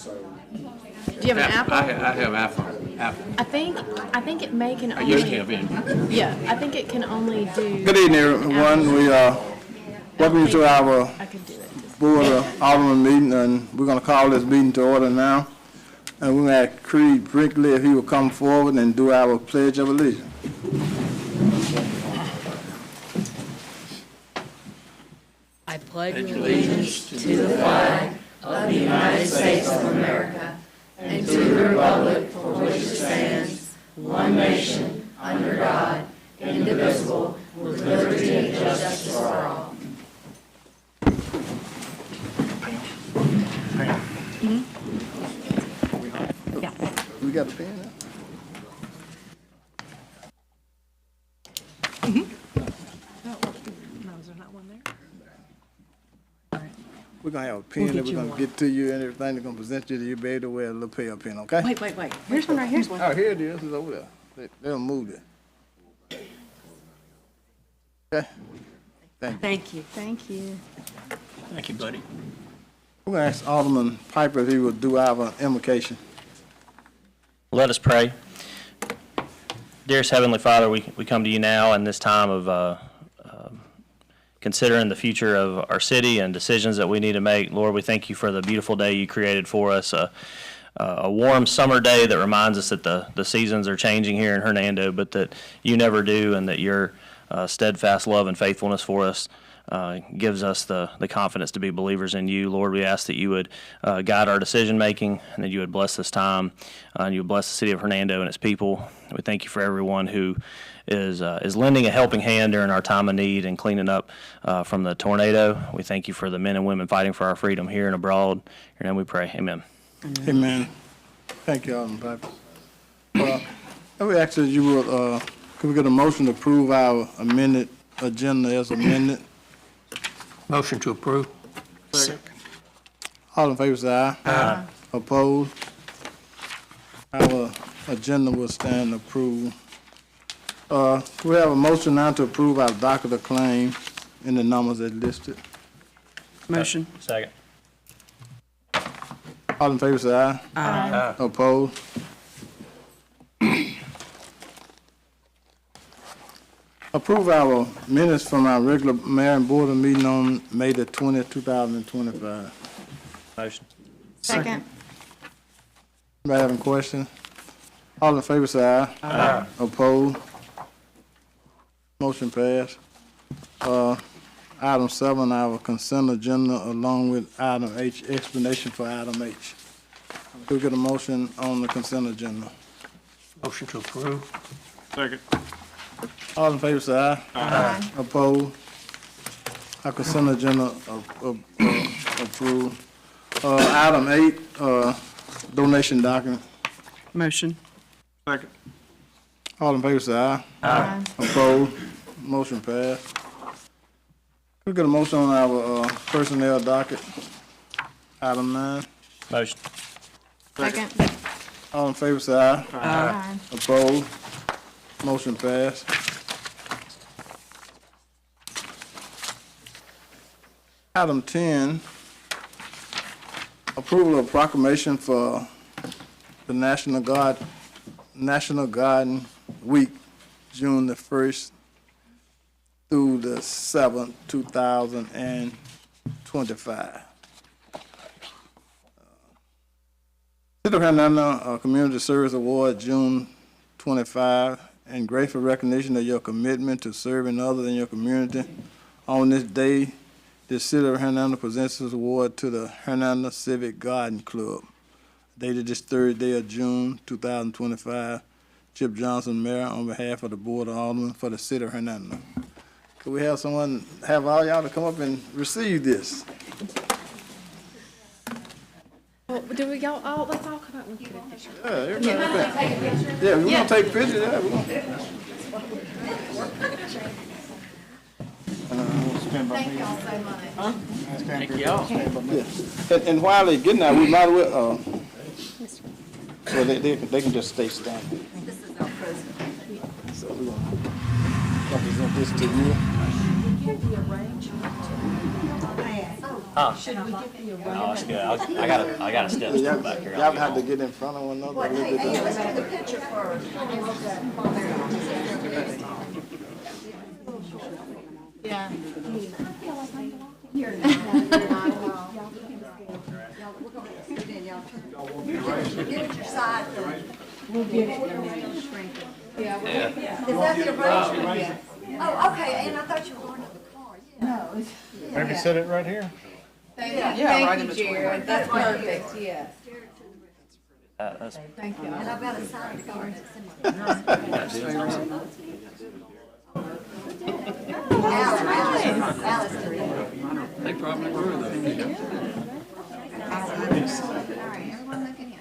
Do you have an apple? I have apple. I think it may can I only. used to have in. Yeah, I think it can only do. Good evening, everyone. We welcome you to our I could do it. Board of Alderman meeting, and we're going to call this meeting to order now. And we're going to ask Creed Brinkley if he will come forward and do our Pledge of Allegiance. I pledge allegiance to the flag of the United States of America and to the republic for which it stands, one nation, under God, indivisible, with liberty and justice for all. We got a pen now? We're going to have a pen that we're going to get to you and everything. They're going to present you to you, be able to wear a little pair pen, okay? Wait. Here's one right here's one. Oh, here it is. It's over there. They'll move it. Okay? Thank you. Thank you. Thank you, buddy. We're going to ask Alderman Piper if he will do our invocation. Let us pray. Dearest Heavenly Father, we come to you now in this time of considering the future of our city and decisions that we need to make. Lord, we thank you for the beautiful day you created for us, a warm summer day that reminds us that the seasons are changing here in Hernando, but that you never do, and that your steadfast love and faithfulness for us gives us the confidence to be believers in you. Lord, we ask that you would guide our decision making, and that you would bless this time, and you would bless the city of Hernando and its people. We thank you for everyone who is lending a helping hand during our time of need and cleaning up from the tornado. We thank you for the men and women fighting for our freedom here and abroad. In your name we pray. Amen. Amen. Thank you, Alderman Piper. We ask that you will, could we get a motion to approve our amended agenda as amended? Motion to approve. Second. All in favor say aye. Aye. Opposed? Our agenda will stand approved. We have a motion now to approve our docket of claim in the numbers as listed. Motion. Second. All in favor say aye. Aye. Opposed? Approve our minutes from our regular mayor and board meeting on May the 20th, 2025. Motion. Second. Anybody having questions? All in favor say aye. Aye. Opposed? Motion passed. Item 7, our consent agenda, along with item H, explanation for item H. Could we get a motion on the consent agenda? Motion to approve. Second. All in favor say aye. Aye. Opposed? Our consent agenda approved. Item 8, donation document. Motion. Second. All in favor say aye. Aye. Opposed? Motion passed. Could we get a motion on our personnel docket? Item 9. Motion. Second. All in favor say aye. Aye. Opposed? Motion passed. Item 10, approval of proclamation for the National Garden Week, June the 1st through the 7th, 2025. City of Hernando Community Service Award, June 25, and grateful recognition of your commitment to serving others in your community. On this day, the City of Hernando presents this award to the Hernando Civic Garden Club. Dated this third day of June 2025, Chip Johnson, Mayor, on behalf of the Board of Aldermen for the City of Hernando. Could we have someone, have all y'all to come up and receive this? Well, do we go? Oh, let's all come out and take a picture. Yeah, everybody. Yeah, we're gonna take pictures. Yeah, we're gonna. Thank y'all so much. Thank y'all. Yeah. And while they're getting out, we might as well, so they can just stay standing. This is our president. So we're gonna represent this to you. Can you arrange? No, it's good. I gotta step Y'all back here. y'all have to get in front of one another a little bit. Let's do the picture first. Yeah. Get at your side. We'll get it. Is that your brother? Oh, okay, and I thought you were going to the car, yeah. Maybe set it right here. Thank you, Jared. That's perfect, yes. That's Thank you. And I've got a sign to go into Alice. They probably were though. All right, everyone look at him.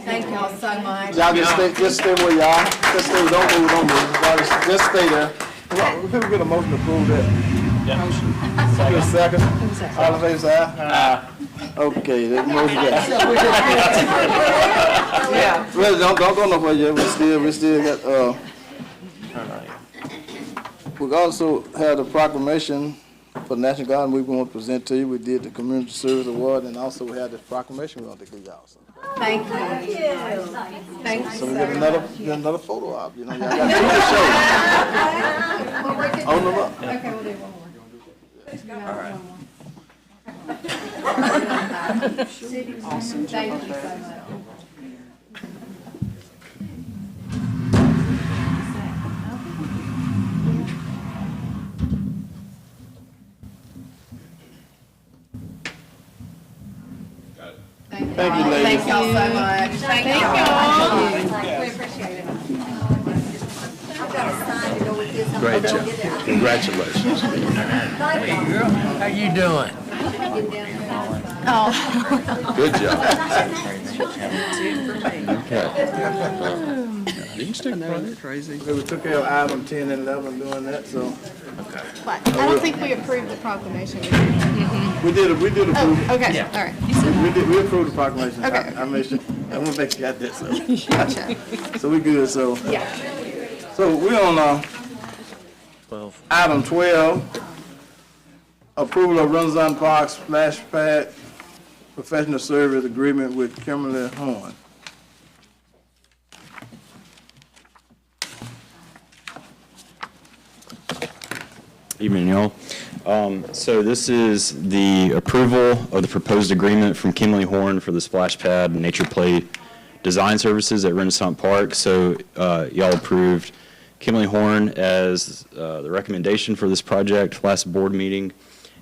Thank y'all so much. Y'all just stay where y'all. Just stay, don't move. Y'all just stay there. We could get a motion to approve that. Get a second. All in favor, say aye. Okay, that motion passed. Yeah. Well, don't go nowhere yet. We still got, we also had a proclamation for the National Guard we want to present to you. We did the Community Service Award, and also we had this proclamation we want to give y'all. So Thank you. Thank you. we get another photo op. You know, y'all got to show. Hold them up. Okay, we'll do one more. All right. Awesome. Thank you so much. Thank you, ladies. Thank y'all so much. Thank y'all. We appreciate it. I've got a sign to go with this. Great job. Congratulations. How you doing? Good job. You can stick further. Crazy. We took care of item 10 and 11 doing that, so. I don't think we approved the proclamation. We did approve. Okay, all right. We approved the proclamation. Okay. I made sure, I want to make sure you got that, so. Gotcha. So we good, so. Yeah. So we're on, 12. item 12. Approval of Renaissance Park Splash Pad Professional Service Agreement with Kimberly Horn. Evening, y'all. So this is the approval of the proposed agreement from Kimberly Horn for the splash pad and nature play design services at Renaissance Park. So y'all approved Kimberly Horn as the recommendation for this project last board meeting,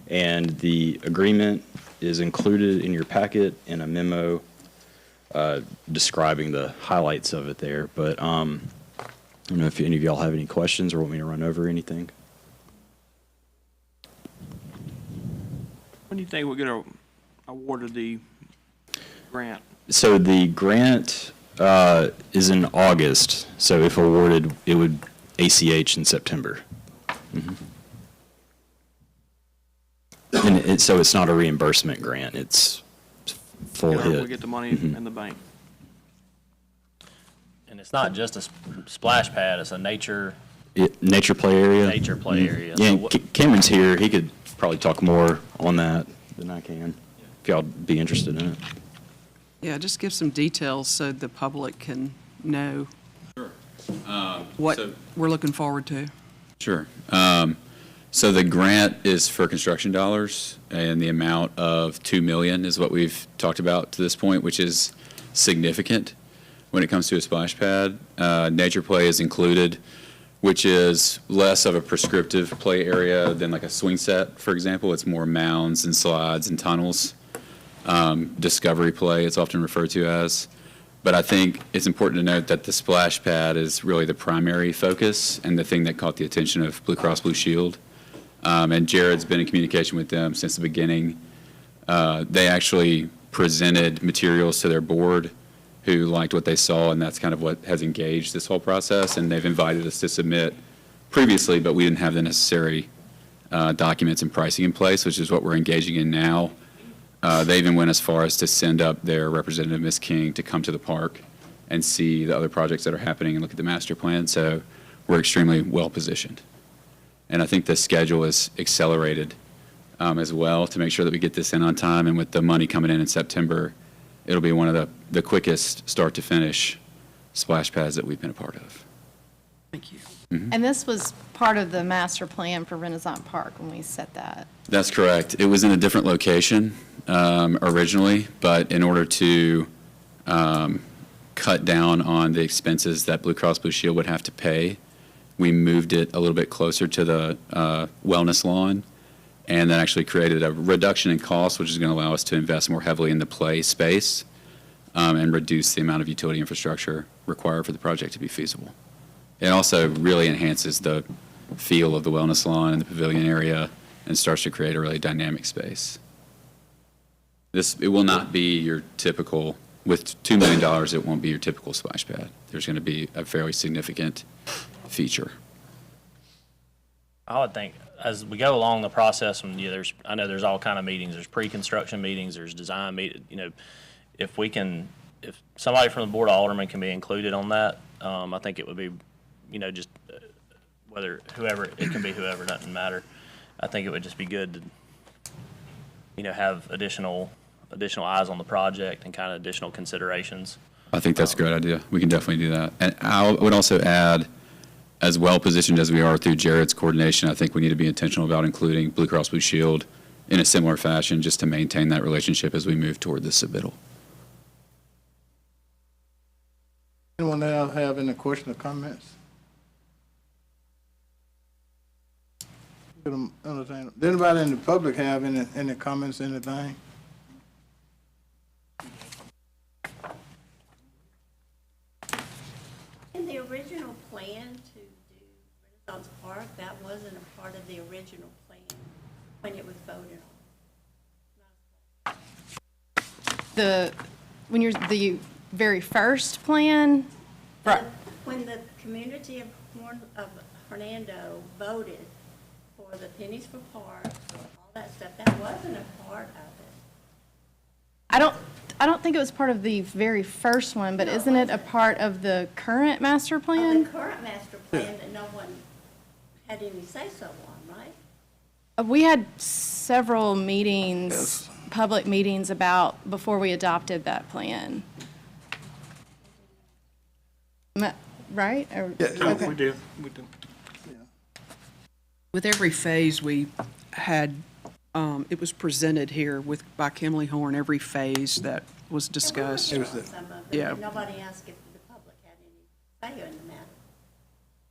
and the agreement is included in your packet in a memo describing the highlights of it there. But I don't know if any of y'all have any questions or want me to run over anything. When do you think we're gonna award the grant? So the grant is in August, so if awarded, it would ACH in September. And so it's not a reimbursement grant, it's full hit. We get the money in the bank. And it's not just a splash pad, it's a nature Nature play area? play area. Yeah, So and what- Cameron's here, he could probably talk more on that than I can, if y'all be interested in it. Yeah, just give some details so the public can know what so- we're looking forward to. Sure. So the grant is for construction dollars, and the amount of $2 million is what we've talked about to this point, which is significant when it comes to a splash pad. Nature play is included, which is less of a prescriptive play area than like a swing set, for example. It's more mounds and slides and tunnels. Discovery play, it's often referred to as. But I think it's important to note that the splash pad is really the primary focus and the thing that caught the attention of Blue Cross Blue Shield. And Jared's been in communication with them since the beginning. They actually presented materials to their board who liked what they saw, and that's kind of what has engaged this whole process. And they've invited us to submit previously, but we didn't have the necessary documents and pricing in place, which is what we're engaging in now. They even went as far as to send up their representative, Ms. King, to come to the park and see the other projects that are happening and look at the master plan. So we're extremely well positioned. And I think the schedule is accelerated as well to make sure that we get this in on time. And with the money coming in September, it'll be one of the quickest start to finish splash pads that we've been a part of. Thank you. And this was part of the master plan for Renaissance Park when we set that. That's correct. It was in a different location originally, but in order to cut down on the expenses that Blue Cross Blue Shield would have to pay, we moved it a little bit closer to the wellness lawn, and that actually created a reduction in cost, which is going to allow us to invest more heavily in the play space and reduce the amount of utility infrastructure required for the project to be feasible. It also really enhances the feel of the wellness lawn and the pavilion area and starts to create a really dynamic space. It will not be your typical, with $2 million, it won't be your typical splash pad. There's going to be a fairly significant feature. I would think as we go along the process, and I know there's all kind of meetings. There's pre-construction meetings. There's design meetings. If somebody from the Board of Aldermen can be included on that, I think it would be, just whether it can be whoever, doesn't matter. I think it would just be good to, have additional eyes on the project and kind of additional considerations. I think that's a great idea. We can definitely do that. And I would also add, as well positioned as we are through Jared's coordination, I think we need to be intentional about including Blue Cross Blue Shield in a similar fashion just to maintain that relationship as we move toward this submittal. Anyone else have any questions or comments? Did anybody in the public have any comments, anything? In the original plan to do Renaissance Park, that wasn't a part of the original plan when it was voted on. The very first plan? When the community of Hernando voted for the pennies for parks, for all that stuff, that wasn't a part of it. I don't think it was part of the very first one, but isn't it a part of the current master plan? The current master plan that no one had any say-so on, right? We had several meetings, public meetings before we adopted that plan. Right? We did. With every phase we had, it was presented here by Kimley Horn, every phase that was discussed. Some of it, Yeah. but nobody asked if the public had any say in the matter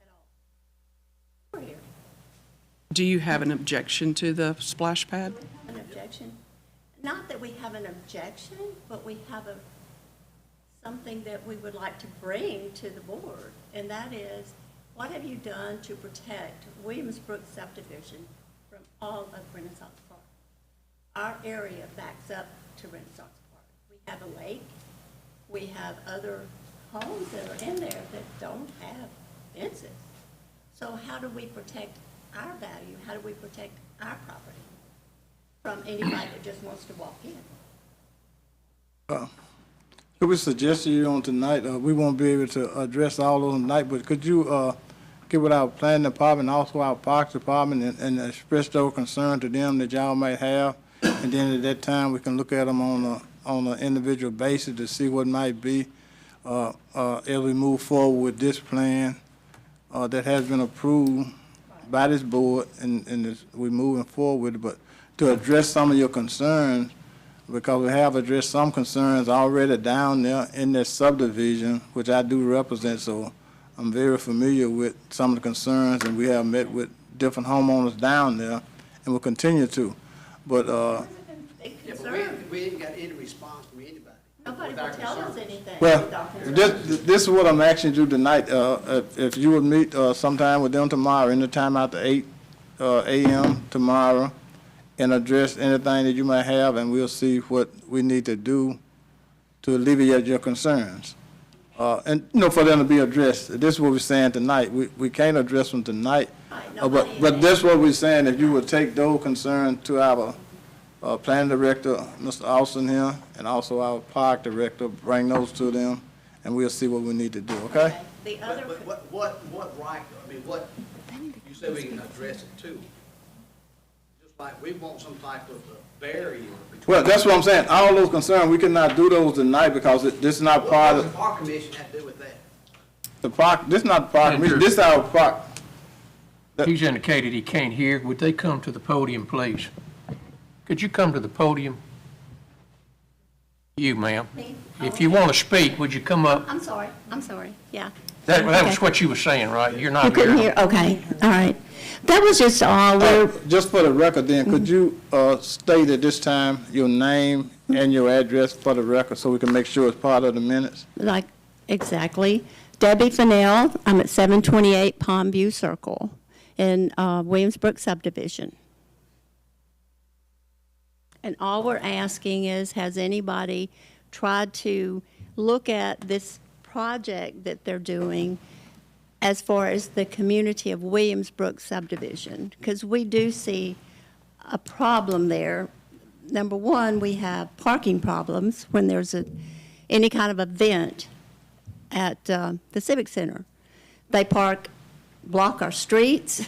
at all. We're here. Do you have an objection to the splash pad? An objection? Not that we have an objection, but we have something that we would like to bring to the board, and that is, what have you done to protect Williamsbrook subdivision from all of Renaissance Park? Our area backs up to Renaissance Park. We have a lake. We have other homes that are in there that don't have fences. So how do we protect our value? How do we protect our property from anybody that just wants to walk in? Could we suggest to you on tonight, we won't be able to address all those tonight, but could you get with our planning department, also our parks department, and express those concerns to them that y'all might have? And then at that time, we can look at them on an individual basis to see what might be as we move forward with this plan that has been approved by this board, and we're moving forward with it. But to address some of your concerns, because we have addressed some concerns already down there in this subdivision, which I do represent, so I'm very familiar with some of the concerns, and we have met with different homeowners down there, and will continue to. But We ain't got any response from anybody. Nobody will tell us anything. well, this is what I'm asking you tonight. If you would meet sometime with them tomorrow, anytime after 8 a.m. tomorrow, and address anything that you might have, and we'll see what we need to do to alleviate your concerns. And, for them to be addressed. This is what we're saying tonight. We can't address them tonight. But this is what we're saying, if you would take those concerns to our planning director, Mr. Austin here, and also our park director, bring those to them, and we'll see what we need to do, okay? The other, But what right, I mean, what, you say we can address it too. Just like we want some type of barrier between. Well, that's what I'm saying. All those concerns, we cannot do those tonight because this is not part What does of the park commission have to do with that? the park. This is not the park commission. This is our park. He's indicated he can't hear. Would they come to the podium, please? Could you come to the podium? You, ma'am. Me? If you want to speak, would you come up? I'm sorry, yeah. That was Okay. what you were saying, right? You're not You couldn't hear, hearing. okay, all right. That was just all, Just for the record then, could you state at this time your name and your address for the record so we can make sure it's part of the minutes? like, exactly. Debbie Fennell, I'm at 728 Pondview Circle in Williamsburg subdivision. And all we're asking is, has anybody tried to look at this project that they're doing as far as the community of Williamsburg subdivision? Because we do see a problem there. Number one, we have parking problems when there's any kind of event at the Civic Center. They block our streets.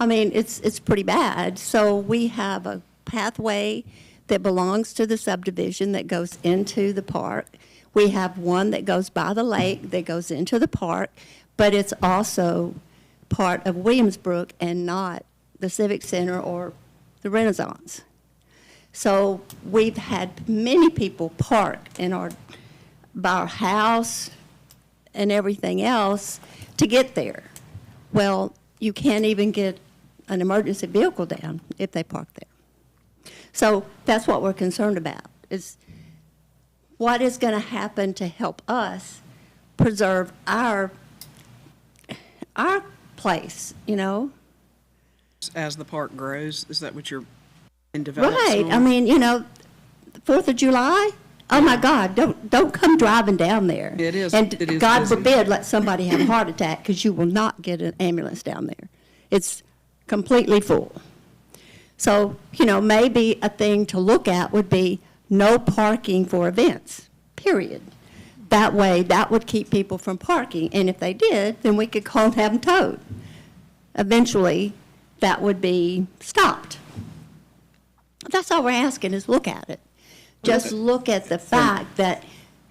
I mean, it's pretty bad. So we have a pathway that belongs to the subdivision that goes into the park. We have one that goes by the lake that goes into the park, but it's also part of Williamsburg and not the Civic Center or the Renaissance. So we've had many people park by our house and everything else to get there. Well, you can't even get an emergency vehicle down if they park there. So that's what we're concerned about, is what is going to happen to help us preserve our place, As the park grows, is that what you're in development? Right. I mean, 4th of July, oh my God, don't come driving down there. It is. And It is God busy. forbid, let somebody have a heart attack, because you will not get an ambulance down there. It's completely full. So, maybe a thing to look at would be no parking for events, period. That way, that would keep people from parking, and if they did, then we could call and have them towed. Eventually, that would be stopped. That's all we're asking, is look at it. Just look at the fact that,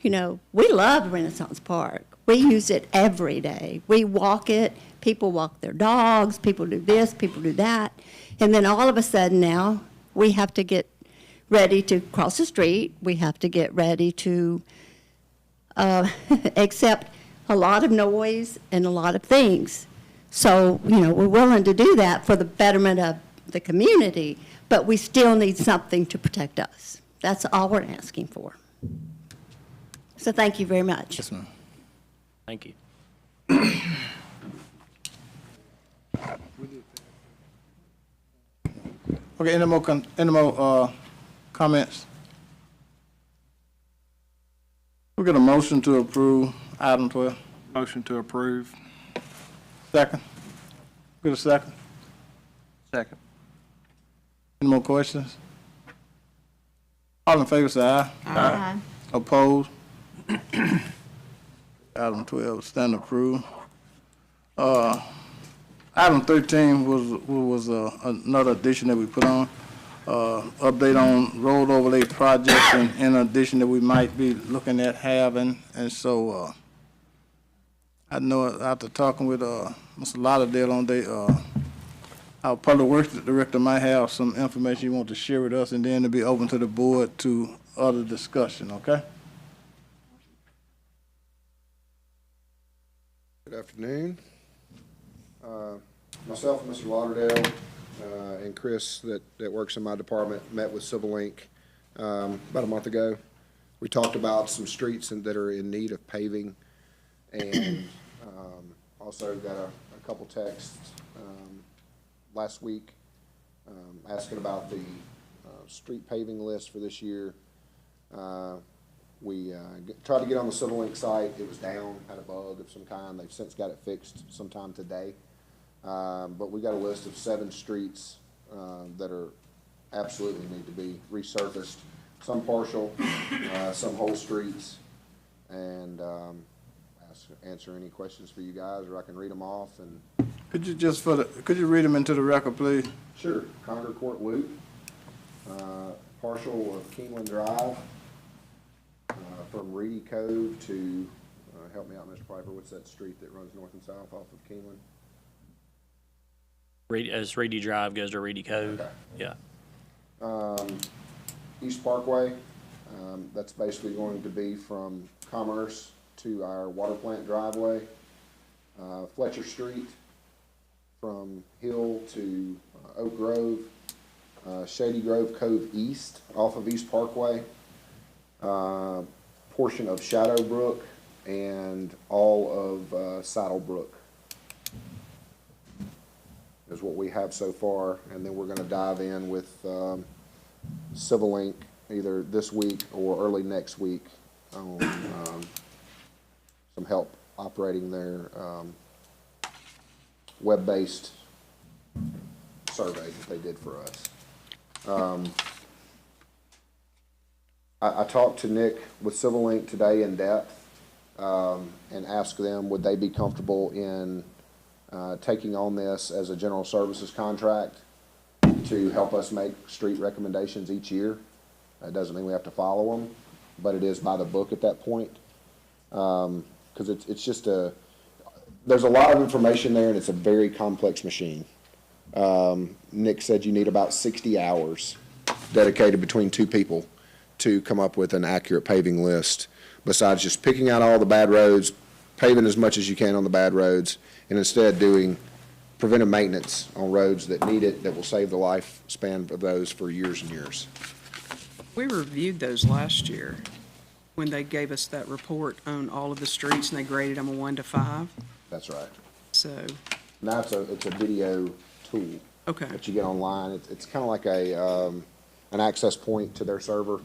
we love Renaissance Park. We use it every day. We walk it, people walk their dogs, people do this, people do that. And then all of a sudden now, we have to get ready to cross the street. We have to get ready to accept a lot of noise and a lot of things. So, we're willing to do that for the betterment of the community, but we still need something to protect us. That's all we're asking for. So thank you very much. Yes, ma'am. Thank you. Okay, any more comments? We get a motion to approve item 12. Motion to approve. Second. Get a second. Second. Any more questions? All in favor, say aye. Aye. Opposed? Item 12, stand approved. Item 13 was another addition that we put on. Update on road overlay projects and in addition that we might be looking at having. And so I know after talking with Mr. Lauderdale on our public works director might have some information you want to share with us, and then to be open to the board to other discussion, okay? Good afternoon. Myself and Mr. Lauderdale and Chris that works in my department met with Civil Link about a month ago. We talked about some streets that are in need of paving, and also got a couple texts last week asking about the street paving list for this year. We tried to get on the Civil Link site. It was down, had a bug of some kind. They've since got it fixed sometime today. But we got a list of 7 streets that are absolutely need to be resurfaced. Some partial, some whole streets, and answer any questions for you guys, or I can read them off. And Could you read them into the record, please? sure, Concord Court Loop, partial of Keeneland Drive, from Reedy Cove to, help me out, Mr. Piper, what's that street that runs north and south off of Keeneland? As Reedy Drive goes to Reedy Cove. Okay. Yeah. East Parkway, that's basically going to be from Commerce to our water plant driveway. Fletcher Street from Hill to Oak Grove. Shady Grove Cove East off of East Parkway. Portion of Shadow Brook and all of Saddle Brook is what we have so far, and then we're going to dive in with Civil Link either this week or early next week on some help operating their web-based survey that they did for us. I talked to Nick with Civil Link today in depth and asked them would they be comfortable in taking on this as a general services contract to help us make street recommendations each year. That doesn't mean we have to follow them, but it is by the book at that point. Because it's just there's a lot of information there, and it's a very complex machine. Nick said you need about 60 hours dedicated between 2 people to come up with an accurate paving list, besides just picking out all the bad roads, paving as much as you can on the bad roads, and instead doing preventive maintenance on roads that need it, that will save the lifespan of those for years and years. We reviewed those last year when they gave us that report on all of the streets, and they graded them a 1 to 5. That's right. So, Now it's a video tool okay. that you get online. It's kind of like an access point to their server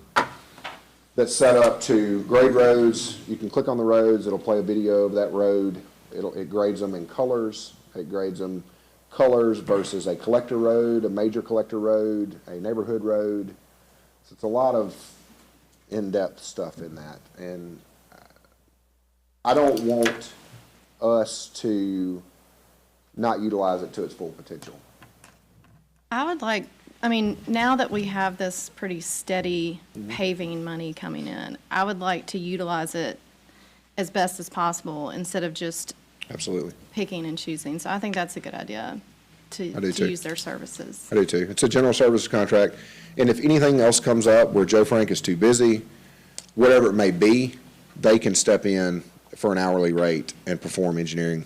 that's set up to grade roads. You can click on the roads, it'll play a video of that road. It grades them in colors. It grades them colors versus a collector road, a major collector road, a neighborhood road. So it's a lot of in-depth stuff in that. And I don't want us to not utilize it to its full potential. I mean, now that we have this pretty steady paving money coming in, I would like to utilize it as best as possible instead of just Absolutely. picking and choosing. So I think that's a good idea I do to too. use their services. I do too. It's a general services contract. And if anything else comes up where Joe Frank is too busy, whatever it may be, they can step in for an hourly rate and perform engineering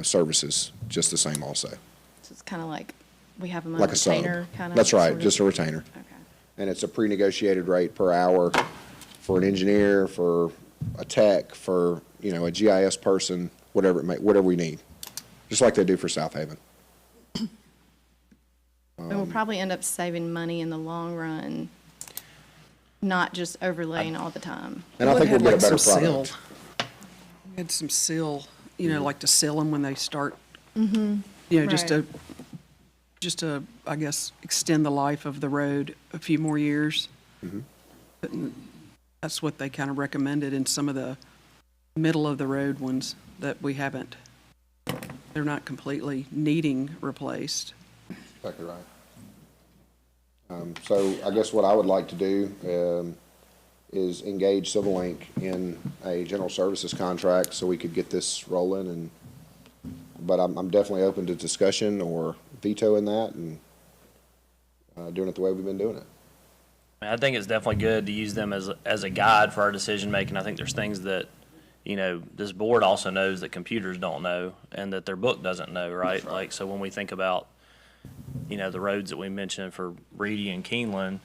services just the same also. So it's kind of like we have them on Like a sub. retainer kind of. That's right, sort of- just a retainer. Okay. And it's a pre-negotiated rate per hour for an engineer, for a tech, for, a GIS person, whatever we need, just like they do for South Haven. And we'll probably end up saving money in the long run, not just overlaying all the time. And I think we'll get a better Some seal. product. We had some seal, like to seal them when they start, Mm-hmm. just to, I guess, extend the life of the road a few more years. Mhm. But that's what they kind of recommended in some of the middle of the road ones that we haven't, they're not completely needing replaced. Exactly right. So I guess what I would like to do is engage Civil Link in a general services contract so we could get this rolling. But I'm definitely open to discussion or vetoing that and doing it the way we've been doing it. I think it's definitely good to use them as a guide for our decision making. I think there's things that, this board also knows that computers don't know and that their book doesn't know, right? Like, so when we think about, the roads that we mentioned for Reedy and Keeneland,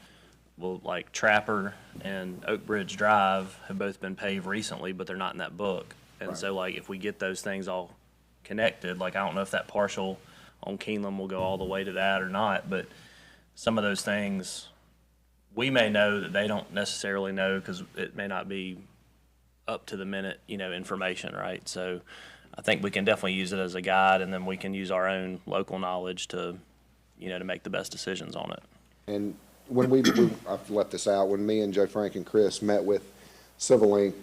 well, like Trapper and Oak Bridge Drive have both been paved recently, but they're not in that book. And so, like, if we get those things all connected, like, I don't know if that partial on Keeneland will go all the way to that or not, but some of those things we may know that they don't necessarily know because it may not be up to the minute, information, right? So I think we can definitely use it as a guide, and then we can use our own local knowledge to, to make the best decisions on it. And when I've left this out, when me and Joe Frank and Chris met with Civil Link,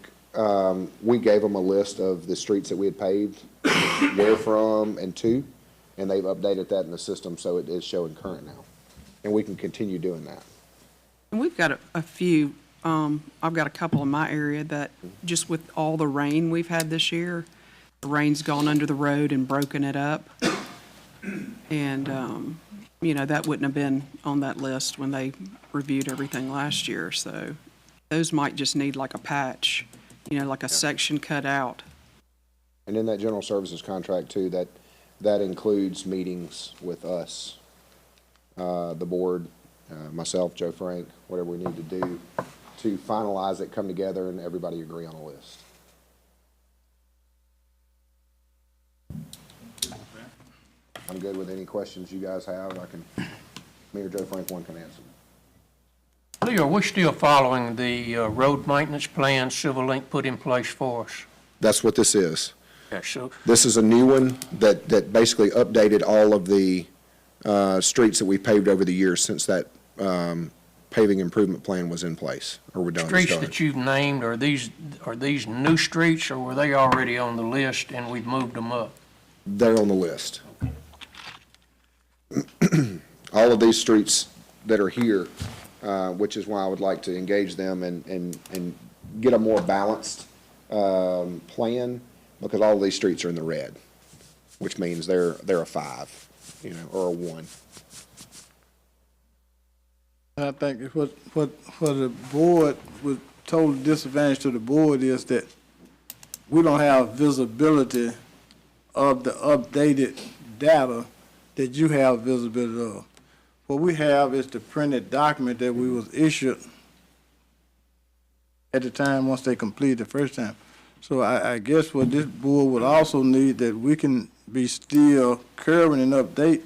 we gave them a list of the streets that we had paved, where from and to, and they've updated that in the system, so it is showing current now. And we can continue doing that. And we've got a few, I've got a couple in my area that, just with all the rain we've had this year, the rain's gone under the road and broken it up. And, that wouldn't have been on that list when they reviewed everything last year. So those might just need like a patch, like a section cut out. And in that general services contract too, that includes meetings with us, the board, myself, Joe Frank, whatever we need to do to finalize it, come together, and everybody agree on a list. I'm good with any questions you guys have. Me or Joe Frank, one can answer. Lee, are we still following the road maintenance plan Civil Link put in place for us? That's what this is. Okay, so This is a new one that basically updated all of the streets that we paved over the years since that paving improvement plan was in place, or we're done. streets that you've named, are these new streets, or were they already on the list and we've moved them up? They're on the list. All of these streets that are here, which is why I would like to engage them and get a more balanced plan, because all of these streets are in the red, which means they're a 5, or a 1. I think what the board, with total disadvantage to the board, is that we don't have visibility of the updated data that you have visibility of. What we have is the printed document that we was issued at the time once they completed the first time. So I guess what this board would also need, that we can be still current and update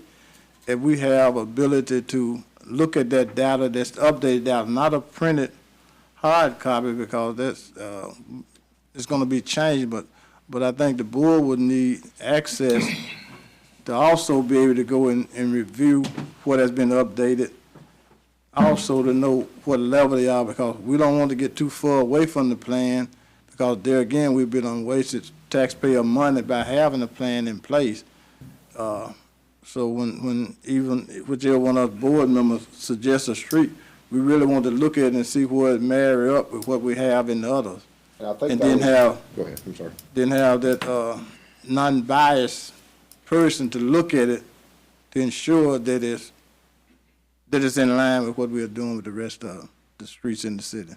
if we have ability to look at that data, that's updated data, not a printed hard copy, because that's it's going to be changed. But I think the board would need access to also be able to go and review what has been updated, also to know what level they are, because we don't want to get too far away from the plan, because there again, we've been on wasted taxpayer money by having a plan in place. So when even whichever one of the board members suggests a street, we really want to look at it and see where it marry up with what we have in the others. And then have, go ahead, I'm sorry. Then have that non-biased person to look at it to ensure that it's in line with what we are doing with the rest of the streets in the city.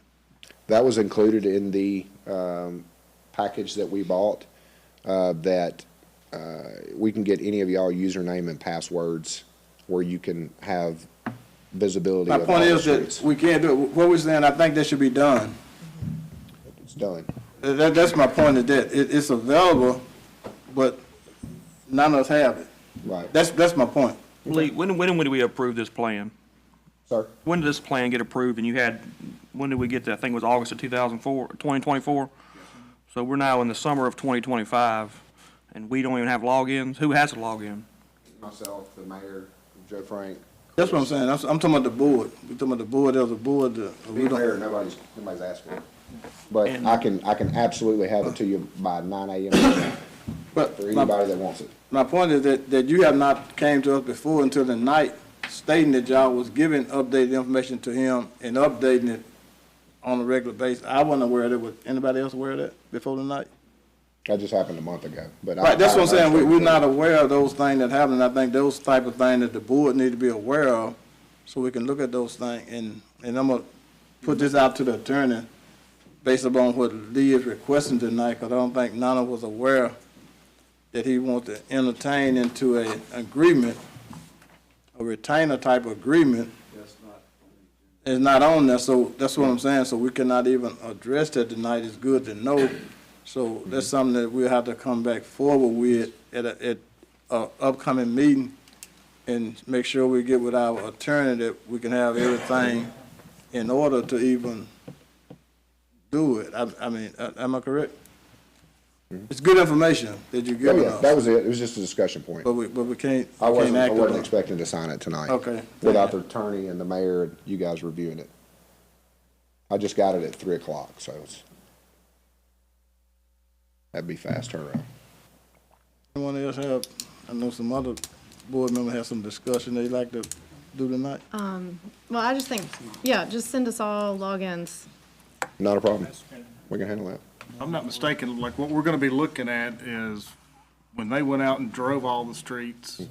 That was included in the package that we bought, that we can get any of y'all username and passwords where you can have visibility. My point is that we can't do it. What we're saying, I think that should be done. It's done. That's my point, is that it's available, but none of us have it. Right. That's my point. Lee, when did we approve this plan? Sir? When did this plan get approved, and when did we get that? I think it was August of 2024. So we're now in the summer of 2025, and we don't even have logins. Who has a login? Myself, the mayor, Joe Frank. That's what I'm saying. I'm talking about the board. We're talking about the board. There's a board. We don't. Mayor, nobody's asked for it. But I can absolutely have it to you by 9 a.m. But for anybody that wants it. My point is that you have not came to us before until the night, stating that y'all was giving updated information to him and updating it on a regular basis. I wasn't aware of it. Was anybody else aware of that before the night? That just happened a month ago. But right, that's what I'm saying. We're not aware of those things that happen. I think those type of things that the board need to be aware of, so we can look at those things. And I'm gonna put this out to the attorney based upon what Lee is requesting tonight, because I don't think none of us was aware that he wants to entertain into an agreement, a retainer type agreement. It's not on there, so that's what I'm saying. So we cannot even address that tonight. It's good to know. So that's something that we'll have to come back forward with at a upcoming meeting, and make sure we get with our attorney that we can have everything in order to even do it. I mean, am I correct? It's good information that you're Oh, giving yeah, us. that was it. It was just a discussion point. But we can't, I we can't act on wasn't it. expecting to sign it tonight. Okay. Without the attorney and the mayor and you guys reviewing it. I just got it at 3 o'clock, so that'd be fast turnaround. Anyone else have, I know some other board members have some discussion they'd like to do tonight? Well, I just think, yeah, just send us all logins. Not a problem. We can handle that. I'm not mistaken, like what we're gonna be looking at is when they went out and drove all the streets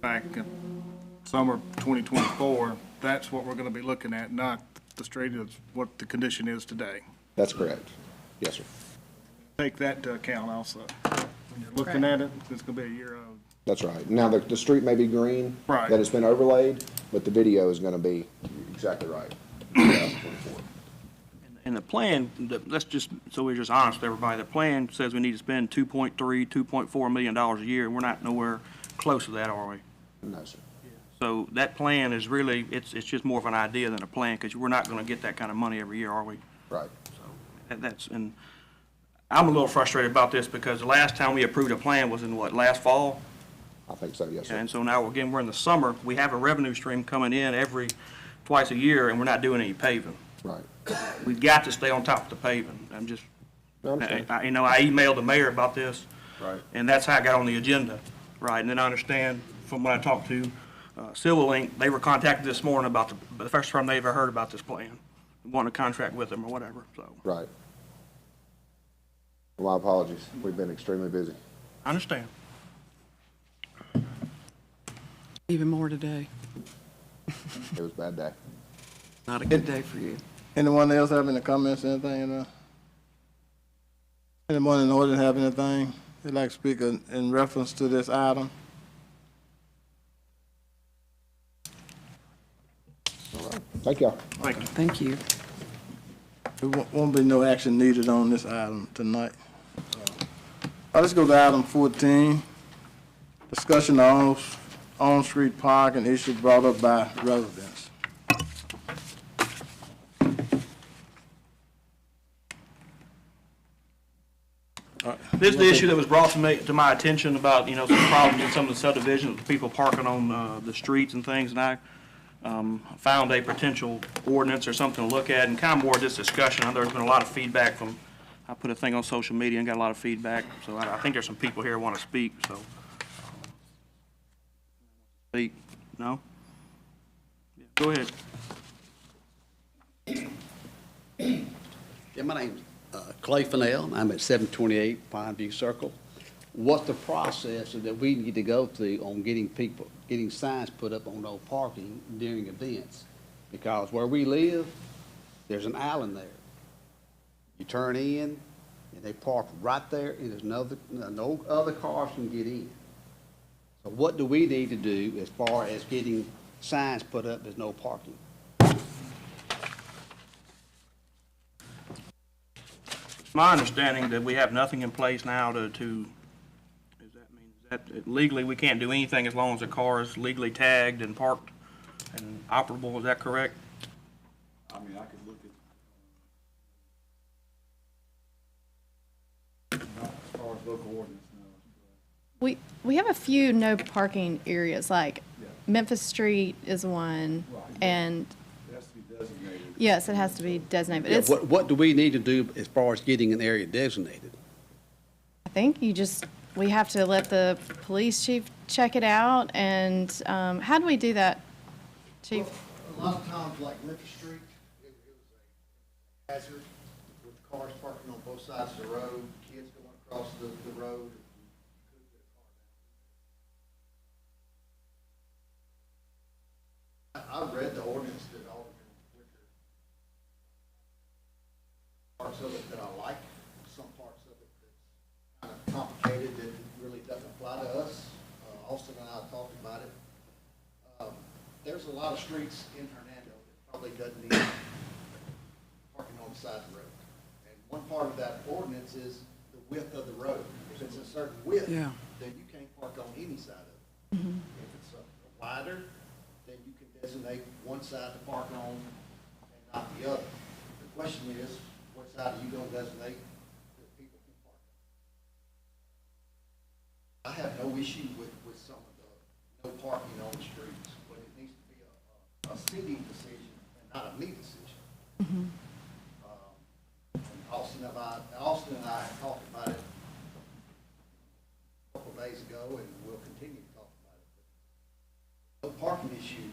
back in summer 2024, that's what we're gonna be looking at, not the street is what the condition is today. That's correct. Yes, sir. Take that into account also. When you're looking at it, it's gonna be a year old. That's right. Now, the street may be green. Right. That it's been overlaid, but the video is gonna be exactly right. 2024. And the plan, let's just, so we're just honest with everybody, the plan says we need to spend $2.4 million a year, and we're not nowhere close to that, are we? No, sir. So that plan is really, it's just more of an idea than a plan, because we're not gonna get that kind of money every year, are we? Right. So that's, and I'm a little frustrated about this, because the last time we approved a plan was in what, last fall? I think so, yes, sir. And so now, again, we're in the summer, we have a revenue stream coming in twice a year, and we're not doing any paving. Right. We've got to stay on top of the paving. I'm just, I understand. I emailed the mayor about this. Right. And that's how I got on the agenda, right? And then I understand from when I talked to Silver Link, they were contacted this morning about the first time they ever heard about this plan, wanting to contract with them or whatever, so. Right. Well, my apologies. We've been extremely busy. I understand. Even more today. It was a bad day. Not a good day for you. Anyone else have any comments, anything? Anyone in the audience have anything they'd like to speak in reference to this item? All right. Thank y'all. Thank you. Thank you. There won't be no action needed on this item tonight. Let's go to item 14. Discussion of on-street parking issue brought up by residents. This is the issue that was brought to my attention about, some problems in some of the subdivisions with people parking on the streets and things, and I found a potential ordinance or something to look at, and kind of more of this discussion. There's been a lot of feedback I put a thing on social media and got a lot of feedback, so I think there's some people here who want to speak, so. Speak? No? Yeah, go ahead. Yeah, my name's Clay Fennell. I'm at 728 Pineview Circle. What's the process that we need to go through on getting signs put up on no parking during events? Because where we live, there's an island there. You turn in, and they park right there, and there's no other cars can get in. So what do we need to do as far as getting signs put up, there's no parking? My understanding that we have nothing in place now does that mean that legally we can't do anything as long as the car is legally tagged and parked and operable, is that correct? I mean, I could look at, as far as local ordinance now. We have a few no parking areas, like Memphis Street is one, and It has to be designated. yes, it has to be designated. But Yeah, it's, what do we need to do as far as getting an area designated? I think we have to let the police chief check it out, and how do we do that, chief? A lot of times, like Lanphere Street, it was a hazard with cars parking on both sides of the road, kids going across the road. I read the ordinance that Alderman Wicker, parts of it that I like, some parts of it that's kind of complicated that really doesn't apply to us. Austin and I talked about it. There's a lot of streets in Hernando that probably doesn't need parking on the side of the road. And one part of that ordinance is the width of the road. If it's a certain width, Yeah. then you can't park on any side of it. If it's wider, then you can designate one side to park on not the other. The question is, what side are you gonna designate that people can park? I have no issue with some of the no parking on the streets, but it needs to be a city decision and not a me decision. And Austin and I have talked about it a couple of days ago, and we'll continue to talk about it. But no parking issue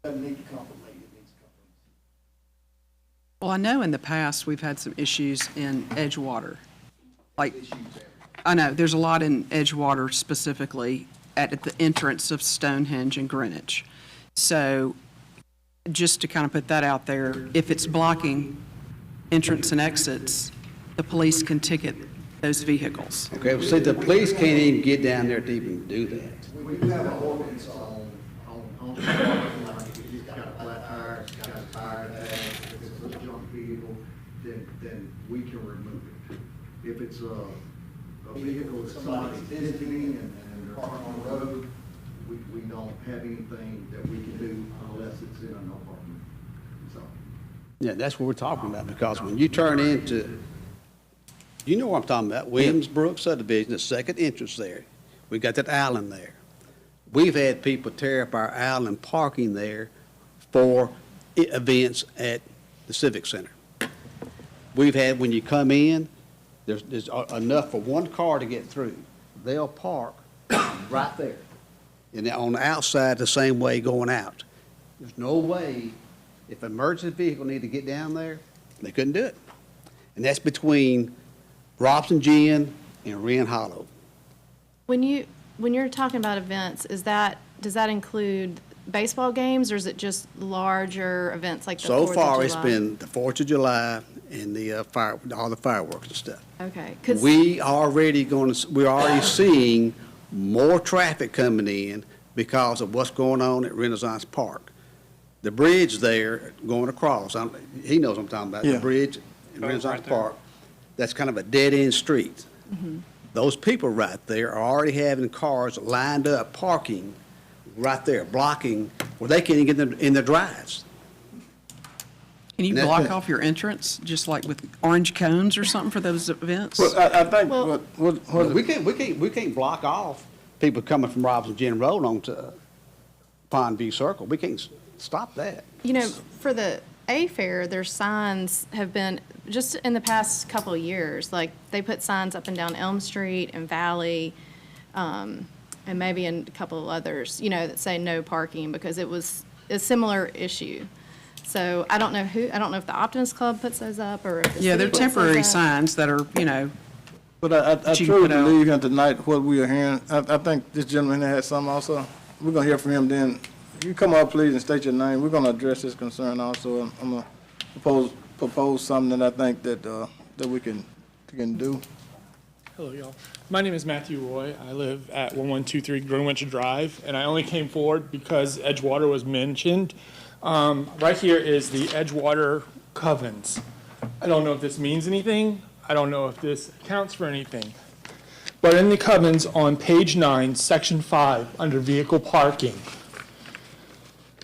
doesn't need to come from me, it needs to come from the city. Well, I know in the past, we've had some issues in Edgewater. Like, I know, there's a lot in Edgewater specifically at the entrance of Stonehenge and Greenwich. So just to kind of put that out there, if it's blocking entrance and exits, the police can ticket those vehicles. Okay, well, see, the police can't even get down there to even do that. We do have an ordinance on the parking lot. If it's got a flat tire, it's got a tire tag, if it's a junk vehicle, then we can remove it. If it's a vehicle that somebody's visiting and they're parked on the road, we don't have anything that we can do unless it's in a no parking zone. Yeah, that's what we're talking about, because when you turn into, you know what I'm talking about, Williamsbrook subdivision, the second entrance there. We got that island there. We've had people tear up our island parking there for events at the Civic Center. We've had, when you come in, there's enough for one car to get through. They'll park right there. And on the outside, the same way going out. There's no way, if an emergency vehicle need to get down there, they couldn't do it. And that's between Robson Gin and Wren Hollow. When you're talking about events, does that include baseball games, or is it just larger events like the 4th of July? So far, it's been the 4th of July and the all the fireworks and stuff. Okay. We're already seeing more traffic coming in because of what's going on at Renaissance Park. The bridge there going across, he knows what I'm talking about, the bridge in Renaissance Park, that's kind of a dead-end street. Mm-hmm. Those people right there are already having cars lined up, parking right there, blocking, where they can't even get in their drives. Can you block off your entrance, just like with orange cones or something for those events? Well, I think we can't block off people coming from Robinson Gin Road onto Pond View Circle. We can't stop that. You know, for the A Fair, their signs have been, just in the past couple of years, like, they put signs up and down Elm Street and Valley, and maybe in a couple of others, you know, that say no parking, because it was a similar issue. So I don't know if the Optimist Club puts those up, or if the Yeah, city they're puts temporary those up. signs that are, you know. But I that you truly put out. believe here tonight what we are hearing. I think this gentleman had something also. We're gonna hear from him then. You come up, please, and state your name. We're gonna address this concern also. I'm gonna propose something that I think that we can do. Hello, y'all. My name is Matthew Roy. I live at 1123 Greenwich Drive, and I only came forward because Edgewater was mentioned. Right here is the Edgewater Covens. I don't know if this means anything. I don't know if this counts for anything. But in the Covens on page 9, section 5, under vehicle parking,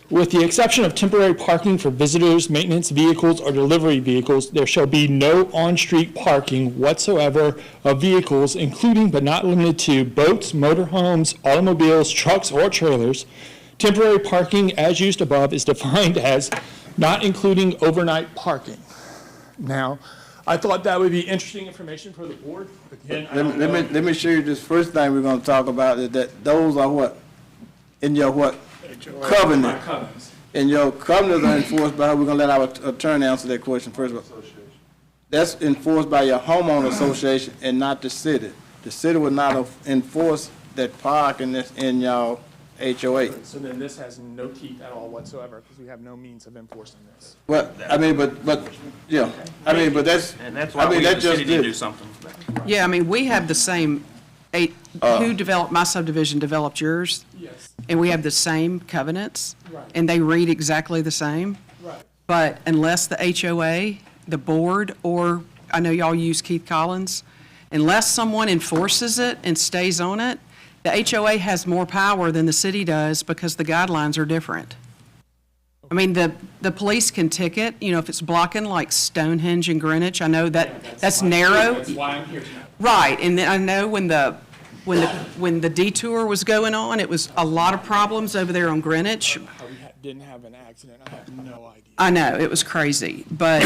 with the exception of temporary parking for visitors, maintenance vehicles, or delivery vehicles, there shall be no on-street parking whatsoever of vehicles, including but not limited to boats, motorhomes, automobiles, trucks, or trailers. Temporary parking, as used above, is defined as not including overnight parking. Now, I thought that would be interesting information for the board. Again, Let me show you this first thing we're gonna talk about, is that those are what? In your what? Covenant. And your covenants are enforced by, we're gonna let our attorney answer that question first. That's enforced by your homeowner association and not the city. The city would not enforce that parking that's in your HOA. So then this has no teeth at all whatsoever, because we have no means of enforcing this. Well, I mean, but yeah, I mean, but that's, And that's why I mean, we, that the just city, need to did. do something. Yeah, I mean, we have the same, who developed, my subdivision developed yours? Yes. And we have the same covenants? Right. And they read exactly the same? Right. But unless the HOA, the board, or, I know y'all use Keith Collins, unless someone enforces it and stays on it, the HOA has more power than the city does because the guidelines are different. I mean, the police can ticket, you know, if it's blocking like Stonehenge and Greenwich, I know that's narrow. That's why I'm here tonight. Right, and then I know when the detour was going on, it was a lot of problems over there on Greenwich. How we didn't have an accident, I have no idea. I know, it was crazy, but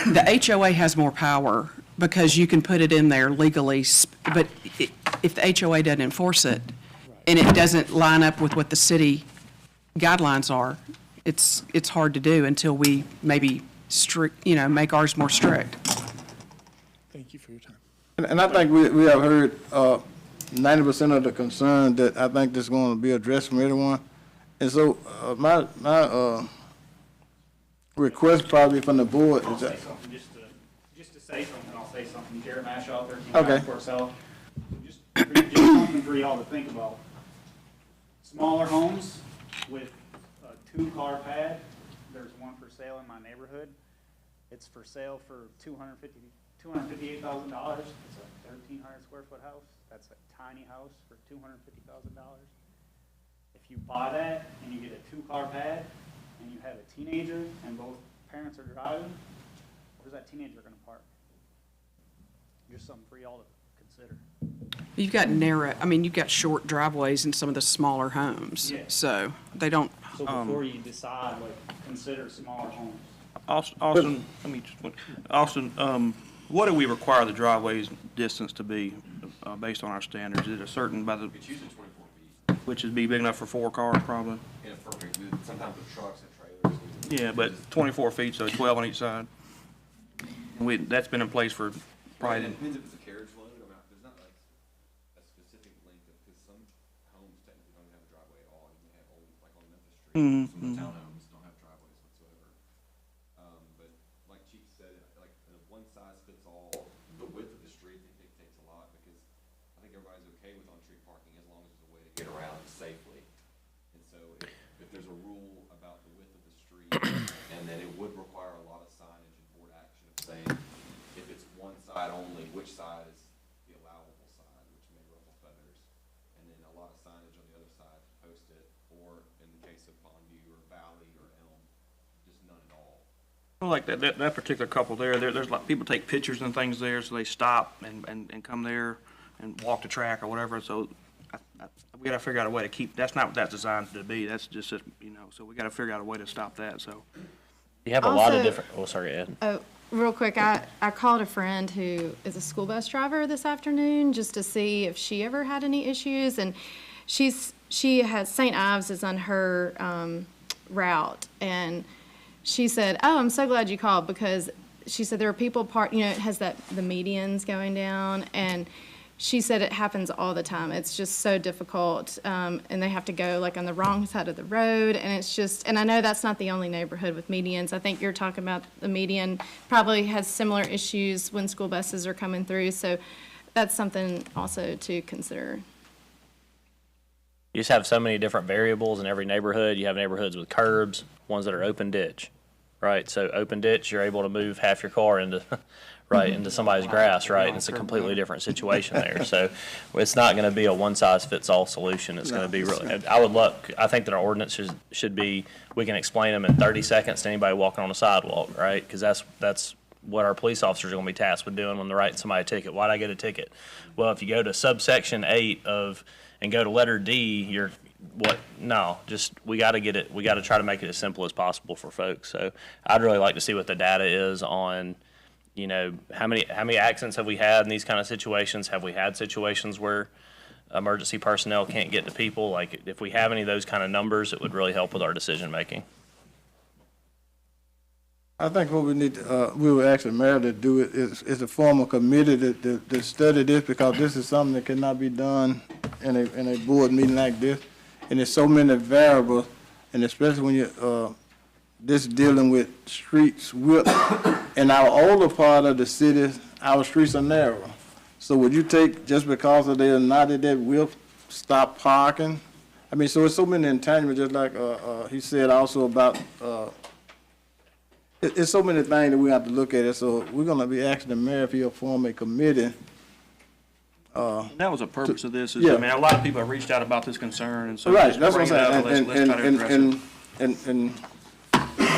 the HOA has more power because you can put it in there legally, but if the HOA doesn't enforce it, and it doesn't line up with what the city guidelines are, it's hard to do until we maybe make ours more strict. Thank you for your time. And I think we have heard 90% of the concern that I think this is going to be addressed from everyone. And so my request probably from the board is that. Just to say something, I'll say something. Jared Mashaw, 13 Okay. Gulfport South. Just something for y'all to think about. Smaller homes with a 2-car pad. There's one for sale in my neighborhood. It's for sale for $258,000. It's a 1,300 square foot house. That's a tiny house for $250,000. If you buy that and you get a 2-car pad and you have a teenager and both parents are driving, where's that teenager going to park? Just something for y'all to consider. You've got short driveways in some of the smaller homes, Yeah. so they don't. So before you decide, consider smaller homes. Austin, what do we require the driveway's distance to be based on our standards? Is it a certain by the? It's usually 24 feet. Which would be big enough for 4 cars, probably. Yeah, perfect. Sometimes with trucks and trailers. Yeah, but 24 feet, so 12 on each side. That's been in place for probably. It depends if it's a carriage load. I mean, there's not like a specific length because some homes technically don't have a driveway at all. You may have old, like on Memphis Street, some of the townhomes don't have driveways whatsoever. But like Chief said, like one size fits all. The width of the street dictates a lot because I think everybody's okay with on-street parking as long as there's a way to get around safely. And so if there's a rule about the width of the street, and then it would require a lot of signage and board action of saying, if it's one side only, which side is the allowable side, which may ruffle feathers, and then a lot of signage on the other side to post it, or in the case of Pondview or Valley or Elm, just none at all. Well, like that particular couple there's like people take pictures and things there, so they stop and come there and walk the track or whatever. So we got to figure out a way to keep. That's not what that's designed to be. That's just so we got to figure out a way to stop that. So You have a lot of different. Oh, sorry, Ed. Oh, real quick, I called a friend who is a school bus driver this afternoon just to see if she ever had any issues, and she has St. Ives is on her route, and she said, "Oh, I'm so glad you called," because she said there are people it has the medians going down, and she said it happens all the time. It's just so difficult, and they have to go like on the wrong side of the road, and it's just, and I know that's not the only neighborhood with medians. I think you're talking about the median probably has similar issues when school buses are coming through, so that's something also to consider. You just have so many different variables in every neighborhood. You have neighborhoods with curbs, ones that are open ditch, right? So open ditch, you're able to move half your car into into somebody's grass, right? And it's a completely different situation there. So it's not going to be a one-size-fits-all solution. It's going to be really, I think that our ordinance should be, we can explain them in 30 seconds to anybody walking on a sidewalk, right? Because that's what our police officers are going to be tasked with doing when they're writing somebody a ticket. Why'd I get a ticket? Well, if you go to subsection 8 and go to letter D, we got to get it, we got to try to make it as simple as possible for folks. So I'd really like to see what the data is on, how many accidents have we had in these kind of situations? Have we had situations where emergency personnel can't get to people? Like, if we have any of those kind of numbers, it would really help with our decision making. I think what we need, we will actually Meredith do it is to form a committee to study this, because this is something that cannot be done in a board meeting like this. And there's so many variables, and especially when you're this dealing with streets width. In our older part of the city, our streets are narrow. So would you take, just because they are not at that width, stop parking? I mean, so it's so many intangibles, just like he said also about, it's so many things that we have to look at it. So we're going to be asking the mayor if he'll form a committee. That was the purpose of this. Yeah. I mean, a lot of people have reached out about this concern, and so right, just that's what I'm bring it up saying. and let's try to address it. And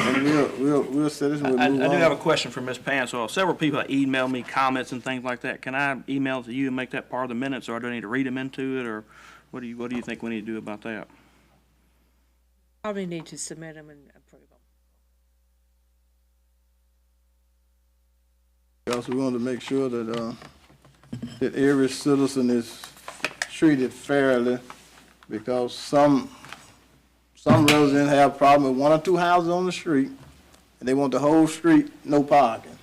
And we'll sit this and we'll move I on. do have a question for Ms. Pan. So several people have emailed me comments and things like that. Can I email to you and make that part of the minutes, or do I need to read them into it, or what do you think we need to do about that? Probably need to submit them and approve them. Because we want to make sure that, that every citizen is treated fairly, because some residents have a problem with one or two houses on the street, and they want the whole street no parking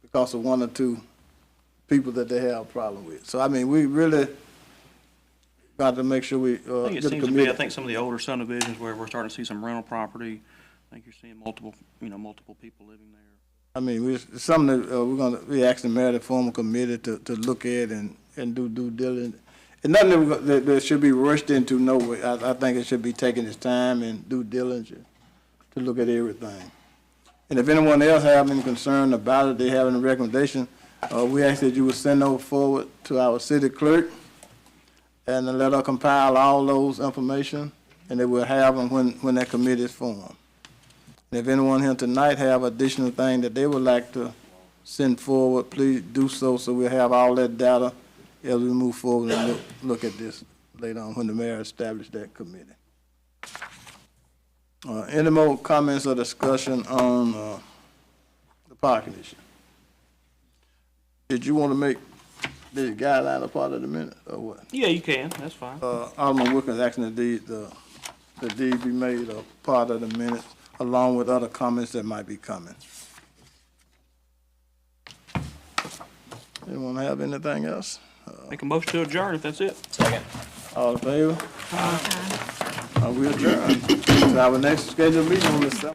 because of one or two people that they have a problem with. So, I mean, we really got to make sure we, I think it get a seems to me, committee. I think some of the older subdivisions where we're starting to see some rental property, I think you're seeing multiple people living there. I mean, it's something that, we asking the mayor to form a committee to look at and do due diligence. And nothing that should be rushed into, no way. I think it should be taking its time and due diligence to look at everything. And if anyone else have any concern about it, they have any recommendation, we ask that you would send those forward to our city clerk and then let her compile all those information, and they will have them when that committee is formed. And if anyone here tonight have additional thing that they would like to send forward, please do so we'll have all that data as we move forward and look at this later on when the mayor established that committee. Any more comments or discussion on the parking issue? Did you want to make the guideline a part of the minute or what? Yeah, you can, that's fine. Alderman Wilkins asking the deed be made a part of the minute, along with other comments that might be coming. Anyone have anything else? Make a motion to adjourn if that's it. Second. All in favor? We adjourn. So our next scheduled meeting on the 7th.